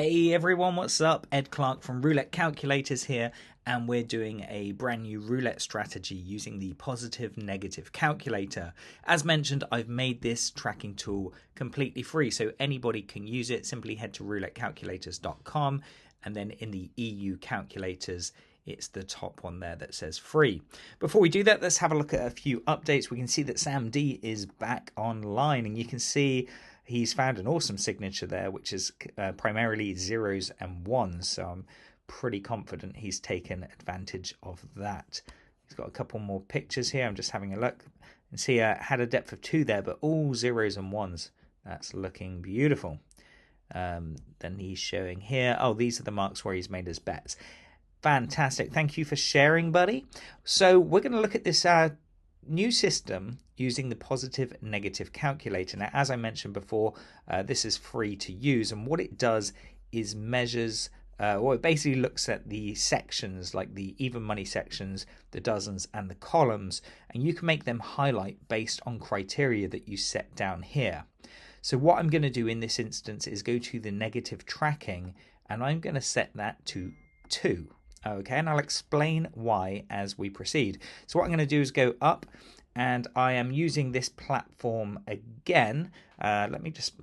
Hey everyone, what's up? Ed Clark from Roulette Calculators here, and we're doing a brand new roulette strategy using the positive negative calculator. As mentioned, I've made this tracking tool completely free, so anybody can use it. Simply head to rouletteCalculators.com, and then in the EU calculators, it's the top one there that says free. Before we do that, let's have a look at a few updates. We can see that Sam D is back online, and you can see he's found an awesome signature there, which is primarily zeros and ones. So I'm pretty confident he's taken advantage of that. He's got a couple more pictures here. I'm just having a look and see had a depth of 2 there, but all zeros and ones. That's looking beautiful. Then he's showing here. Oh, these are the marks where he's made his bets. Fantastic. Thank you for sharing, buddy. So we're going to look at this new system using the positive negative calculator. Now, as I mentioned before, this is free to use, and what it does is measures, it basically looks at the sections, like the even money sections, the dozens, and the columns, and you can make them highlight based on criteria that you set down here. So what I'm going to do in this instance is go to the negative tracking, and I'm going to set that to 2. Okay, and I'll explain why as we proceed. So what I'm going to do is go up, and I am using this platform again. Let me just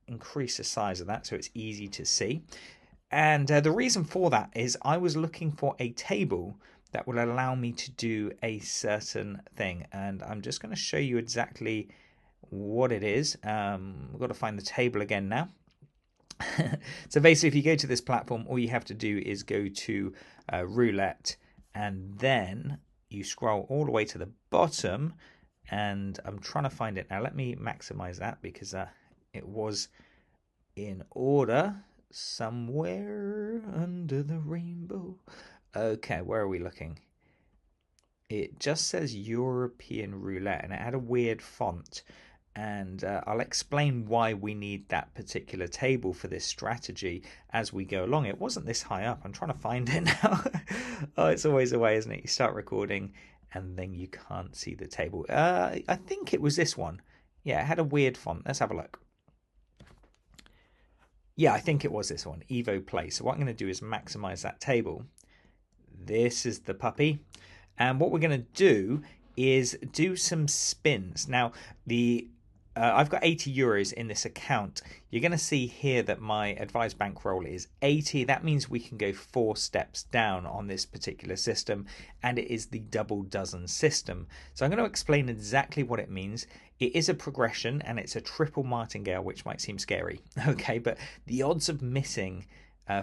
increase the size of that so it's easy to see. And the reason for that is I was looking for a table that will allow me to do a certain thing. And I'm just going to show you exactly what it is. We've got to find the table again now. So basically, if you go to this platform, all you have to do is go to Roulette, and then you scroll all the way to the bottom, and I'm trying to find it now. Let me maximize that because it was in order somewhere under the rainbow. Okay, where are we looking? It just says European Roulette, and it had a weird font. And I'll explain why we need that particular table for this strategy as we go along. It wasn't this high up. I'm trying to find it now. Oh, it's always the way, isn't it? You start recording and then you can't see the table. I think it was this one. Yeah, it had a weird font. Let's have a look. Yeah, I think it was this one, Evo Play. So what I'm going to do is maximize that table. This is the puppy. And what we're going to do is do some spins. Now, I've got 80 euros in this account. You're going to see here that my advised bankroll is 80. That means we can go 4 steps down on this particular system, and it is the double dozen system. So I'm going to explain exactly what it means. It is a progression, and it's a triple martingale, which might seem scary. Okay, but the odds of missing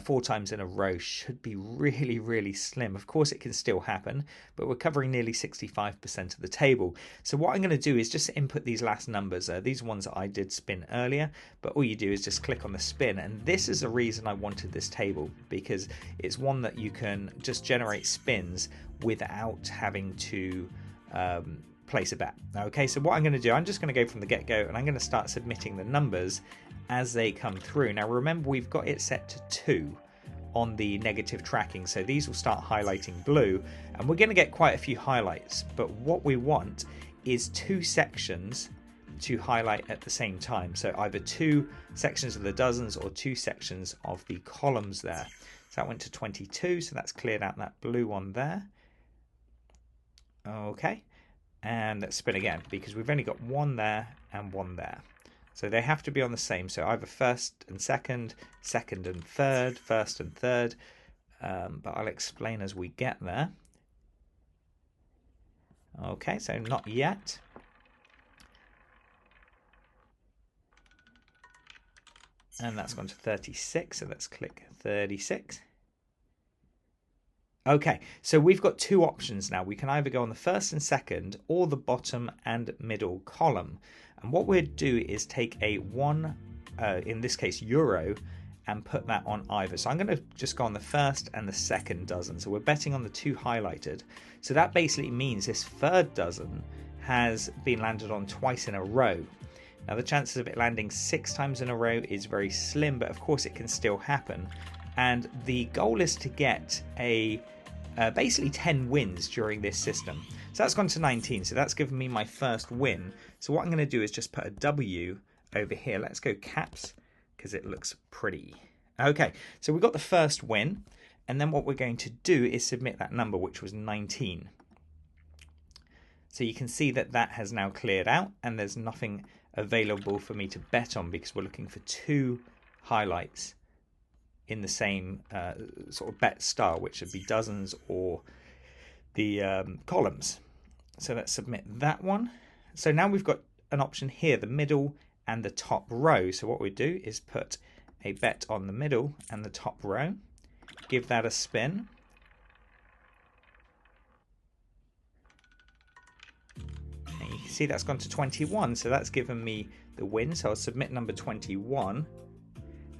4 times in a row should be really, really slim. Of course, it can still happen, but we're covering nearly 65% of the table. So what I'm going to do is just input these last numbers. These ones that I did spin earlier, but all you do is just click on the spin. And this is the reason I wanted this table, because it's one that you can just generate spins without having to place a bet. Okay, so what I'm going to do, I'm just going to go from the get-go, and I'm going to start submitting the numbers as they come through. Now remember, we've got it set to 2 on the negative tracking, so these will start highlighting blue, and we're going to get quite a few highlights, but what we want is 2 sections to highlight at the same time. So either 2 sections of the dozens or 2 sections of the columns there. So that went to 22, so that's cleared out that blue one there. Okay, and let's spin again because we've only got 1 there and 1 there. So they have to be on the same, so either first and second, second and third, first and third, but I'll explain as we get there. Okay, so not yet. And that's gone to 36, so let's click 36. Okay, so we've got 2 options now. We can either go on the first and second or the bottom and middle column. And what we'd do is take a 1, in this case euro, and put that on either. So I'm going to just go on the first and the second dozen. So we're betting on the 2 highlighted. So that basically means this third dozen has been landed on twice in a row. Now the chances of it landing 6 times in a row is very slim, but of course it can still happen. And the goal is to get a basically 10 wins during this system. So that's gone to 19, so that's given me my first win. So what I'm going to do is just put a W over here. Let's go caps because it looks pretty. Okay, so we got the first win, and then what we're going to do is submit that number, which was 19. So you can see that that has now cleared out, and there's nothing available for me to bet on because we're looking for 2 highlights in the same sort of bet style, which would be dozens or the columns. So let's submit that one. So now we've got an option here, the middle and the top row. So what we do is put a bet on the middle and the top row, give that a spin, and you can see that's gone to 21, so that's given me the win. So I'll submit number 21,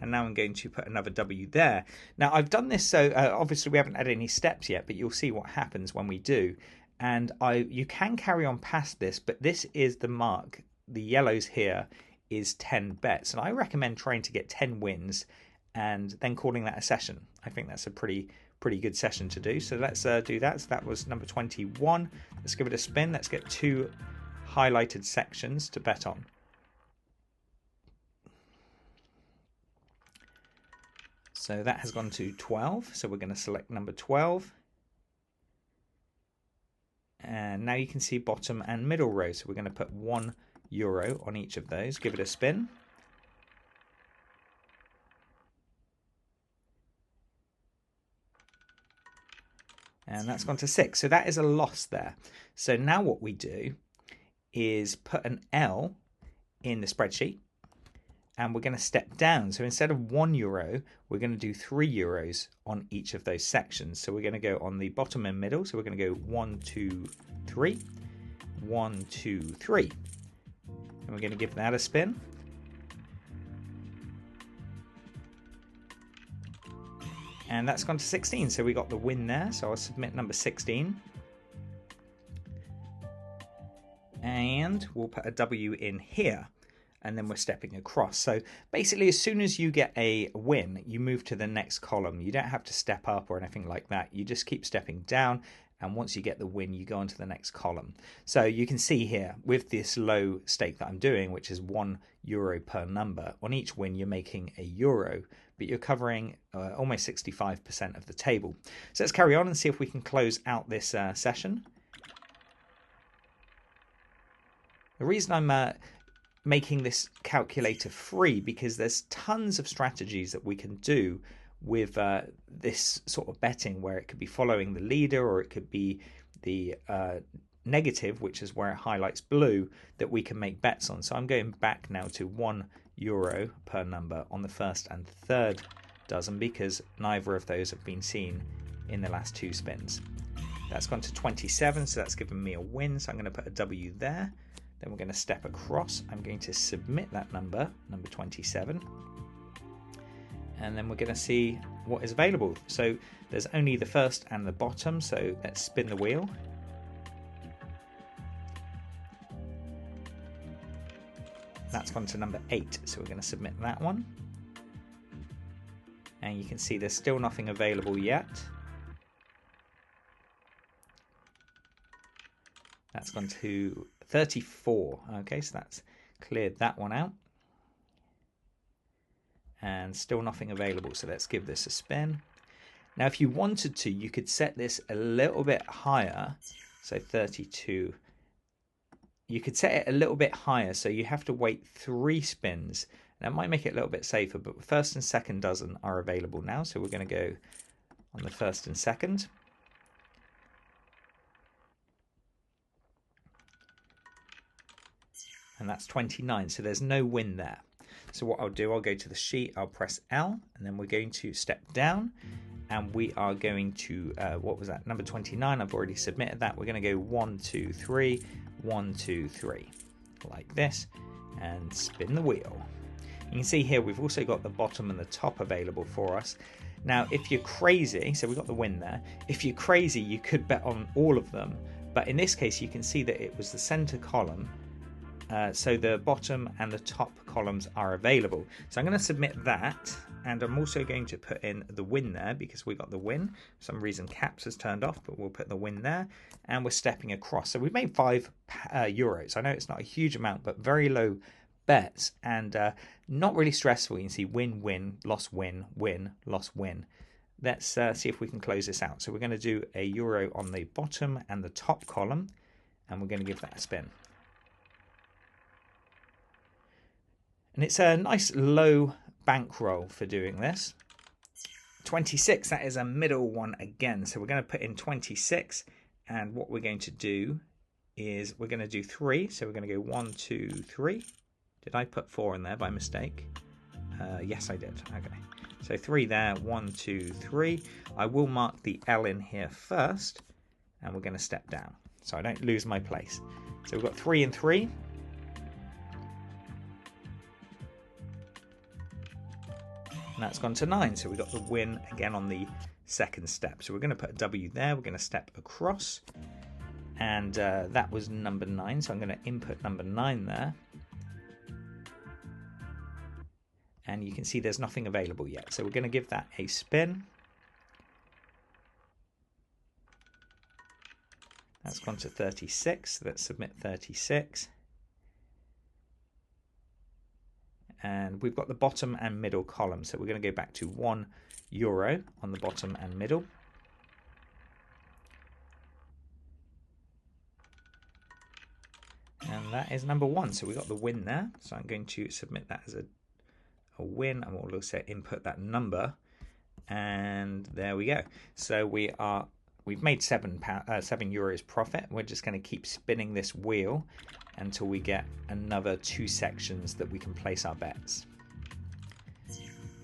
and now I'm going to put another W there. Now I've done this so obviously we haven't had any steps yet, but you'll see what happens when we do. And you can carry on past this, but this is the mark. The yellows here is 10 bets, and I recommend trying to get 10 wins and then calling that a session. I think that's a pretty good session to do. So let's do that. So that was number 21. Let's give it a spin. Let's get 2 highlighted sections to bet on. So that has gone to 12. So we're going to select number 12. And now you can see bottom and middle row. So we're going to put €1 on each of those. Give it a spin. And that's gone to 6. So that is a loss there. So now what we do is put an L in the spreadsheet, and we're going to step down. So instead of €1, we're going to do €3 on each of those sections. So we're going to go on the bottom and middle. So we're going to go 1, 2, 3, 1, 2, 3. And we're going to give that a spin. And that's gone to 16, so we got the win there. So I'll submit number 16. And we'll put a W in here. And then we're stepping across. So basically, as soon as you get a win, you move to the next column. You don't have to step up or anything like that. You just keep stepping down. And once you get the win, you go on to the next column. So you can see here with this low stake that I'm doing, which is €1 per number, on each win you're making €1, but you're covering almost 65% of the table. So let's carry on and see if we can close out this session. The reason I'm making this calculator free because there's tons of strategies that we can do with this sort of betting, where it could be following the leader, or it could be the negative, which is where it highlights blue, that we can make bets on. So I'm going back now to €1 per number on the first and third dozen, because neither of those have been seen in the last 2 spins. That's gone to 27, so that's given me a win. So I'm going to put a W there. Then we're going to step across. I'm going to submit that number 27. And then we're going to see what is available. So there's only the first and the bottom. So let's spin the wheel. That's gone to number 8. So we're going to submit that one. And you can see there's still nothing available yet. That's gone to 34. Okay, so that's cleared that one out. And still nothing available. So let's give this a spin. Now, if you wanted to, you could set this a little bit higher. So 32. You could set it a little bit higher. So you have to wait 3 spins. That might make it a little bit safer, but first and second dozen are available now. So we're going to go on the first and second. And that's 29. So there's no win there. So what I'll do, I'll go to the sheet, I'll press L, and then we're going to step down, and we are going to, what was that, number 29, I've already submitted that. We're going to go 1, 2, 3, 1, 2, 3, like this, and spin the wheel. You can see here we've also got the bottom and the top available for us. Now, if you're crazy, so we got the win there, if you're crazy, you could bet on all of them, but in this case, you can see that it was the center column. So the bottom and the top columns are available. So I'm going to submit that, and I'm also going to put in the win there because we got the win. For some reason caps has turned off, but we'll put the win there, and we're stepping across. So we've made €5. I know it's not a huge amount, but very low bets, and not really stressful. You can see win, win, loss, win, win, loss, win. Let's see if we can close this out. So we're going to do a euro on the bottom and the top column, and we're going to give that a spin. And it's a nice low bankroll for doing this. 26, that is a middle one again. So we're going to put in 26, and what we're going to do is we're going to do 3. So we're going to go 1, 2, 3. Did I put 4 in there by mistake? Yes, I did. Okay. So 3 there, 1, 2, 3. I will mark the L in here first, and we're going to step down so I don't lose my place. So we've got 3 and 3. And that's gone to 9. So we got the win again on the second step. So we're going to put a W there. We're going to step across. And that was number 9. So I'm going to input number 9 there. And you can see there's nothing available yet. So we're going to give that a spin. That's gone to 36. Let's submit 36. And we've got the bottom and middle column. So we're going to go back to 1 euro on the bottom and middle. And that is number 1. So we got the win there. So I'm going to submit that as a win, and we'll also input that number. And there we go. So we've made 7 euros profit. We're just going to keep spinning this wheel until we get another 2 sections that we can place our bets.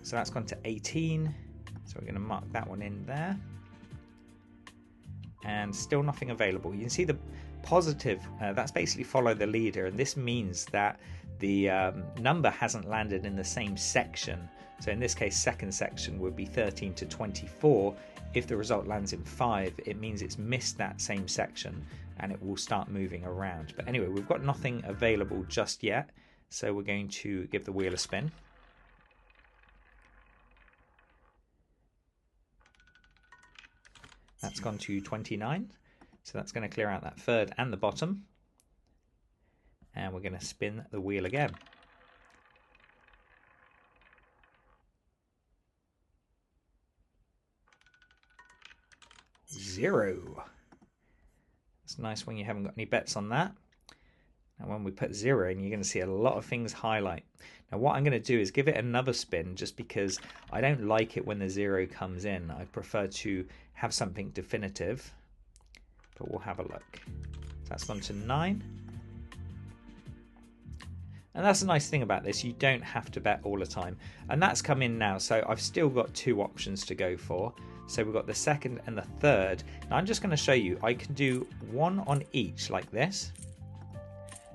So that's gone to 18. So we're going to mark that one in there. And still nothing available. You can see the positive, that's basically follow the leader, and this means that the number hasn't landed in the same section. So in this case, second section would be 13 to 24. If the result lands in 5, it means it's missed that same section and it will start moving around. But anyway, we've got nothing available just yet, so we're going to give the wheel a spin. That's gone to 29, so that's going to clear out that third and the bottom. And we're going to spin the wheel again. Zero. It's nice when you haven't got any bets on that. And when we put 0 in, you're going to see a lot of things highlight. Now what I'm going to do is give it another spin, just because I don't like it when the 0 comes in. I prefer to have something definitive. But we'll have a look. So that's gone to 9. And that's the nice thing about this, you don't have to bet all the time. And that's come in now, so I've still got 2 options to go for. So we've got the second and the third. Now I'm just going to show you, I can do 1 on each like this.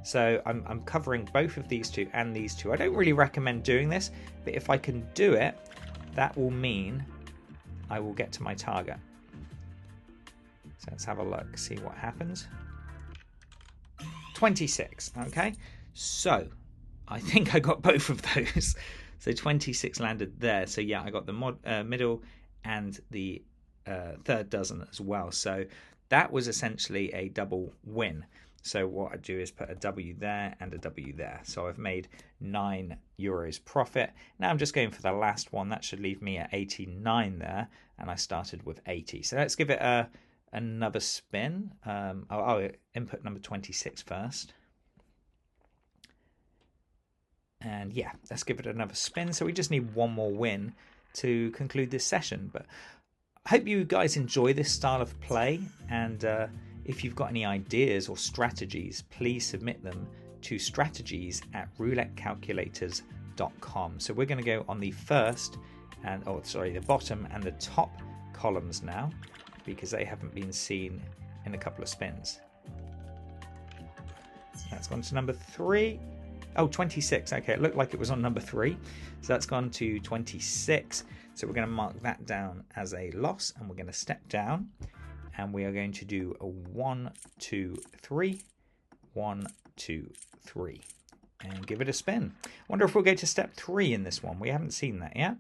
So I'm covering both of these 2 and these 2. I don't really recommend doing this, but if I can do it, that will mean I will get to my target. So let's have a look, see what happens. 26, okay? So I think I got both of those. So 26 landed there. So yeah, I got the middle and the third dozen as well. So that was essentially a double win. So what I do is put a W there and a W there. So I've made 9 euros profit. Now I'm just going for the last one. That should leave me at 89 there. And I started with 80. So let's give it another spin. I'll input number 26 first. And yeah, let's give it another spin. So we just need 1 more win to conclude this session. But I hope you guys enjoy this style of play. And if you've got any ideas or strategies, please submit them to strategies@roulettecalculators.com. So we're going to go on the first and, the bottom and the top columns now, because they haven't been seen in a couple of spins. That's gone to number 3. Oh, 26. Okay, it looked like it was on number 3. So that's gone to 26. So we're going to mark that down as a loss, and we're going to step down, and we are going to do a 1, 2, 3, 1, 2, 3, and give it a spin. Wonder if we'll go to step 3 in this one. We haven't seen that yet.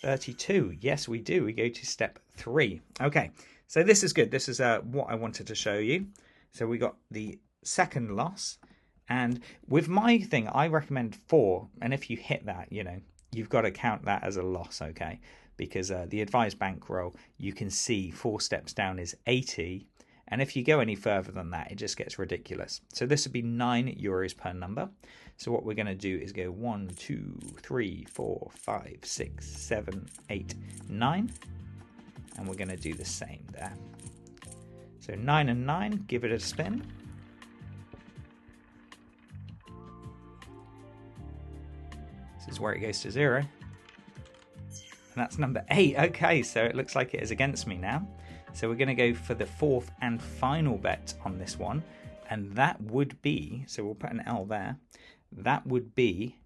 32. Yes, we do. We go to step 3. Okay, so this is good. This is what I wanted to show you. So we got the second loss And with my thing, I recommend 4. And if you hit that, you know, you've got to count that as a loss, okay? Because the advised bankroll, you can see 4 steps down is 80. And if you go any further than that, it just gets ridiculous. So this would be €9 per number. So what we're going to do is go 1, 2, 3, 4, 5, 6, 7, 8, 9. And we're going to do the same there. So 9 and 9, give it a spin. This is where it goes to 0. And that's number 8. Okay, so it looks like it is against me now. So we're going to go for the 4th and final bet on this one. And that would be, so we'll put an L there, that would be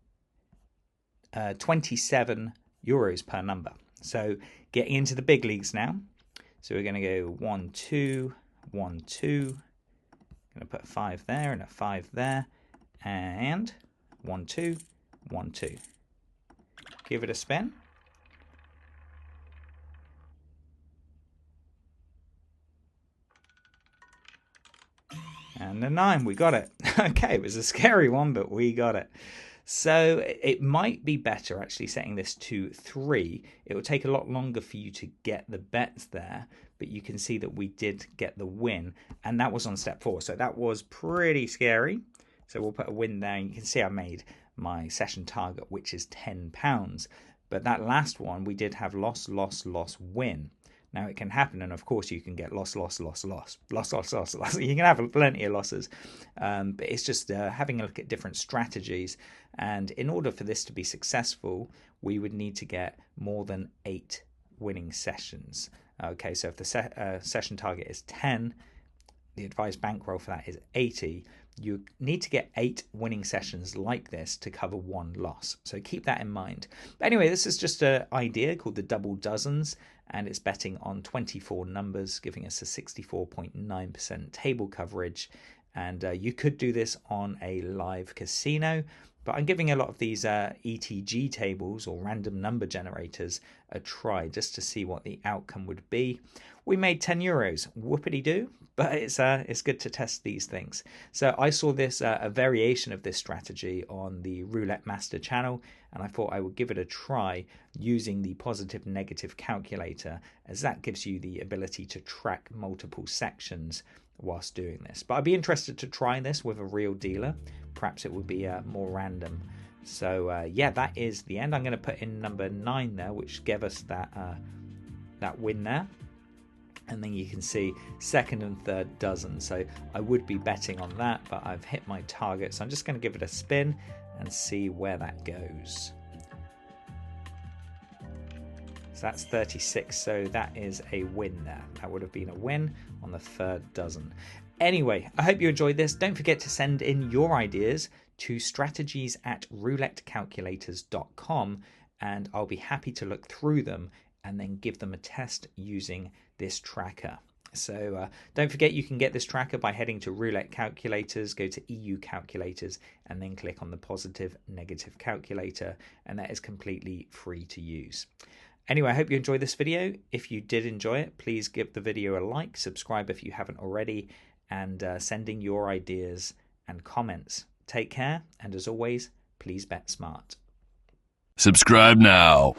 €27 per number. So getting into the big leagues now. So we're going to go 1, 2, 1, 2. Going to put a 5 there and a 5 there. And 1, 2, 1, 2. Give it a spin. And a 9, we got it. Okay, it was a scary one, but we got it. So it might be better actually setting this to 3. It will take a lot longer for you to get the bets there, but you can see that we did get the win, and that was on step 4. So that was pretty scary. So we'll put a win there, and you can see I made my session target, which is £10. But that last one, we did have loss, loss, loss, win. Now it can happen, and of course you can get loss, loss, loss, loss, loss, loss, loss, loss. You can have plenty of losses, but it's just having a look at different strategies. And in order for this to be successful, we would need to get more than 8 winning sessions. Okay, so if the session target is 10, the advised bankroll for that is 80. You need to get 8 winning sessions like this to cover 1 loss. So keep that in mind. But anyway, this is just an idea called the double dozens, and it's betting on 24 numbers, giving us a 64.9% table coverage. And you could do this on a live casino, but I'm giving a lot of these ETG tables or random number generators a try just to see what the outcome would be. We made €10, whoopity-doo, but it's good to test these things. So I saw this a variation of this strategy on the Roulette Master channel, and I thought I would give it a try using the positive negative calculator, as that gives you the ability to track multiple sections whilst doing this. But I'd be interested to try this with a real dealer. Perhaps it would be more random. So yeah, that is the end. I'm going to put in number 9 there, which gave us that win there. And then you can see 2nd and 3rd dozen. So I would be betting on that, but I've hit my target. So I'm just going to give it a spin and see where that goes. So that's 36. So that is a win there. That would have been a win on the 3rd dozen. Anyway, I hope you enjoyed this. Don't forget to send in your ideas to strategies@roulettecalculators.com, and I'll be happy to look through them and then give them a test using this tracker. So don't forget you can get this tracker by heading to Roulette Calculators, go to EU Calculators, and then click on the positive negative calculator, and that is completely free to use. Anyway, I hope you enjoyed this video. If you did enjoy it, please give the video a like, subscribe if you haven't already, and send in your ideas and comments. Take care, and as always, please bet smart. Subscribe now.